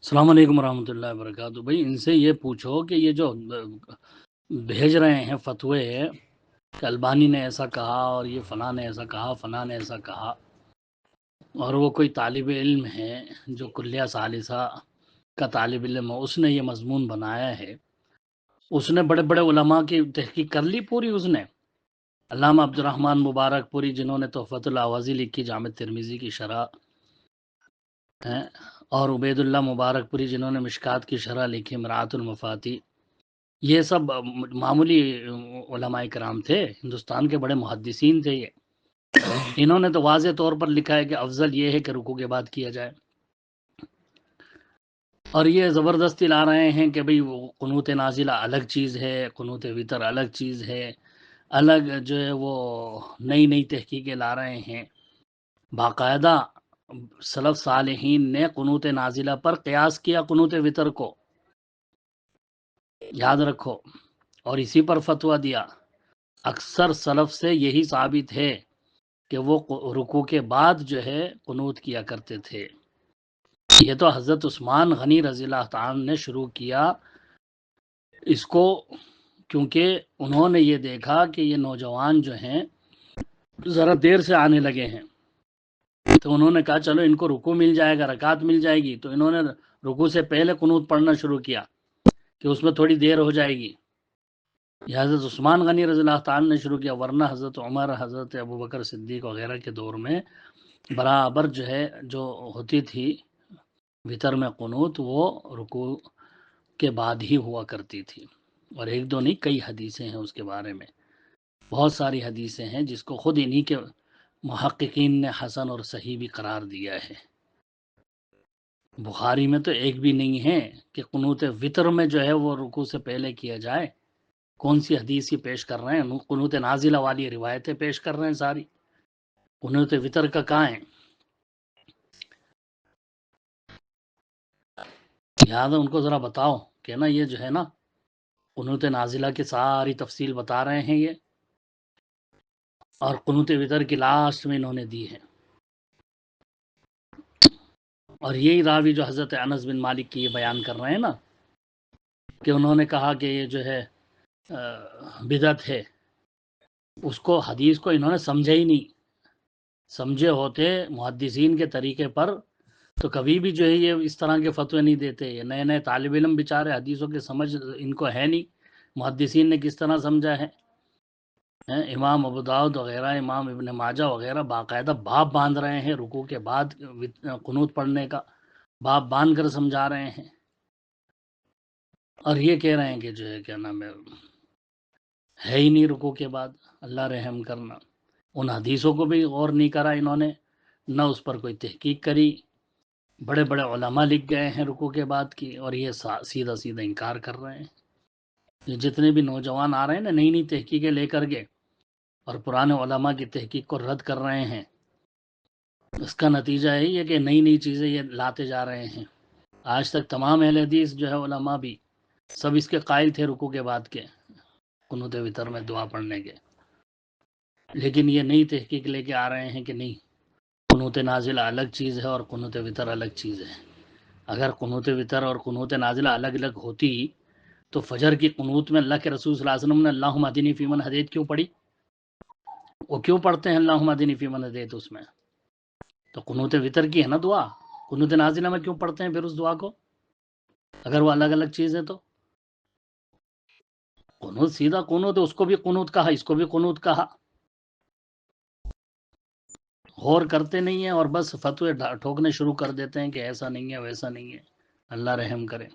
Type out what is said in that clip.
السلام علیکم ورحمۃ اللہ وبرکاتہ۔ بھائی ان سے یہ پوچھو کہ یہ جو بھیج رہے ہیں فتوے کہ البانی نے ایسا کہا اور یہ فلاں نے ایسا کہا، فلاں نے ایسا کہا، اور وہ کوئی طالب علم ہے جو کلیہ ثالثہ کا طالب علم ہے، اس نے یہ مضمون بنایا ہے، اس نے بڑے بڑے علماء کی تحقیق کر لی پوری، اس نے علامہ عبد الرحمن مبارک پوری جنہوں نے تحفۃ الاوازی لکھی جامع ترمذی کی شرح ہیں، اور عبید اللہ مبارک پوری جنہوں نے مشکات کی شرح لکھی مرآت المفاتی، یہ سب معمولی علماء کرام تھے، ہندوستان کے بڑے محدثین تھے یہ۔ انہوں نے تو واضح طور پر لکھا ہے کہ افضل یہ ہے کہ رکوع کے بعد کیا جائے، اور یہ زبردستی لا رہے ہیں کہ بھئی وہ قنوت نازلہ الگ چیز ہے، قنوت وطر الگ چیز ہے، الگ جو ہے وہ نئی نئی تحقیقیں لا رہے ہیں۔ باقاعدہ سلف صالحین نے قنوت نازلہ پر قیاس کیا قنوت وطر کو، یاد رکھو، اور اسی پر فتویٰ دیا۔ اکثر سلف سے یہی ثابت ہے کہ وہ رکوع کے بعد جو ہے قنوت کیا کرتے تھے۔ یہ تو حضرت عثمان غنی رضی اللہ تعالیٰ نے شروع کیا اس کو، کیونکہ انہوں نے یہ دیکھا کہ یہ نوجوان جو ہیں ذرا دیر سے آنے لگے ہیں، تو انہوں نے کہا چلو ان کو رکوع مل جائے گا، رکعت مل جائے گی، تو انہوں نے رکوع سے پہلے قنوت پڑھنا شروع کیا کہ اس میں تھوڑی دیر ہو جائے گی۔ یہ حضرت عثمان غنی رضی اللہ تعالیٰ نے شروع کیا، ورنہ حضرت عمر، حضرت ابوبکر صدیق وغیرہ کے دور میں برابر جو ہے جو ہوتی تھی وطر میں قنوت، وہ رکوع کے بعد ہی ہوا کرتی تھی، اور ایک دو نہیں، کئی حدیثیں ہیں اس کے بارے میں، بہت ساری حدیثیں ہیں جس کو خود انہی کے محققین نے حسن اور صحیح بھی قرار دیا ہے۔ بخاری میں تو ایک بھی نہیں ہے کہ قنوت وطر میں جو ہے وہ رکوع سے پہلے کیا جائے۔ کون سی حدیث ہی پیش کر رہے ہیں؟ قنوت نازلہ والی روایتیں پیش کر رہے ہیں ساری، قنوت وطر کا کہاں ہے؟ لہٰذا ان کو ذرا بتاؤ کہ نا یہ جو ہے نا قنوت نازلہ کی ساری تفصیل بتا رہے ہیں یہ، اور قنوت وطر کی لاسٹ میں انہوں نے دی ہے۔ اور یہی راوی جو حضرت انس بن مالک کی یہ بیان کر رہے ہیں نا کہ انہوں نے کہا کہ یہ جو ہے بدعت ہے، اس کو حدیث کو انہوں نے سمجھے ہی نہیں، سمجھے ہوتے محدثین کے طریقے پر تو کبھی بھی جو ہے یہ اس طرح کے فتوے نہیں دیتے۔ یہ نئے نئے طالب علم بیچارے، حدیثوں کے سمجھ ان کو ہے نہیں، محدثین نے کس طرح سمجھا ہے۔ امام ابو داؤد وغیرہ، امام ابن ماجہ وغیرہ باقاعدہ باب باندھ رہے ہیں رکوع کے بعد قنوت پڑھنے کا، باب باندھ کر سمجھا رہے ہیں، اور یہ کہہ رہے ہیں کہ جو ہے کیا نام ہے ہی نہیں رکوع کے بعد۔ اللہ رحم کرنا، ان حدیثوں کو بھی غور نہیں کرا انہوں نے، نہ اس پر کوئی تحقیق کری۔ بڑے بڑے علماء لکھ گئے ہیں رکوع کے بعد کی، اور یہ سیدھا سیدھا انکار کر رہے ہیں۔ یہ جتنے بھی نوجوان آ رہے ہیں نا نئی نئی تحقیقیں لے کر کے، اور پرانے علماء کی تحقیق کو رد کر رہے ہیں، اس کا نتیجہ یہی ہے کہ نئی نئی چیزیں یہ لاتے جا رہے ہیں۔ آج تک تمام اہل حدیث جو ہے علماء بھی سب اس کے قائل تھے رکوع کے بعد کے قنوت وطر میں دعا پڑھنے کے، لیکن یہ نئی تحقیق لے کے آ رہے ہیں کہ نہیں، قنوت نازلہ الگ چیز ہے اور قنوت وطر الگ چیز ہے۔ اگر قنوت وطر اور قنوت نازلہ الگ الگ ہوتی تو فجر کی قنوت میں اللہ کے رسول صلی اللہ علیہ وسلم نے اللہم اہدنی فیمن ہدیت کیوں پڑھی؟ وہ کیوں پڑھتے ہیں اللہم اہدنی فیمن ہدیت اس میں؟ تو قنوت وطر کی ہے نا دعا، قنوت نازلہ میں کیوں پڑھتے ہیں پھر اس دعا کو اگر وہ الگ الگ چیز ہے تو؟ قنوت سیدھا قنوت، اس کو بھی قنوت کہا، اس کو بھی قنوت کہا، غور کرتے نہیں ہیں اور بس فتوے ٹھوکنے شروع کر دیتے ہیں کہ ایسا نہیں ہے ویسا نہیں ہے۔ اللہ رحم کرے۔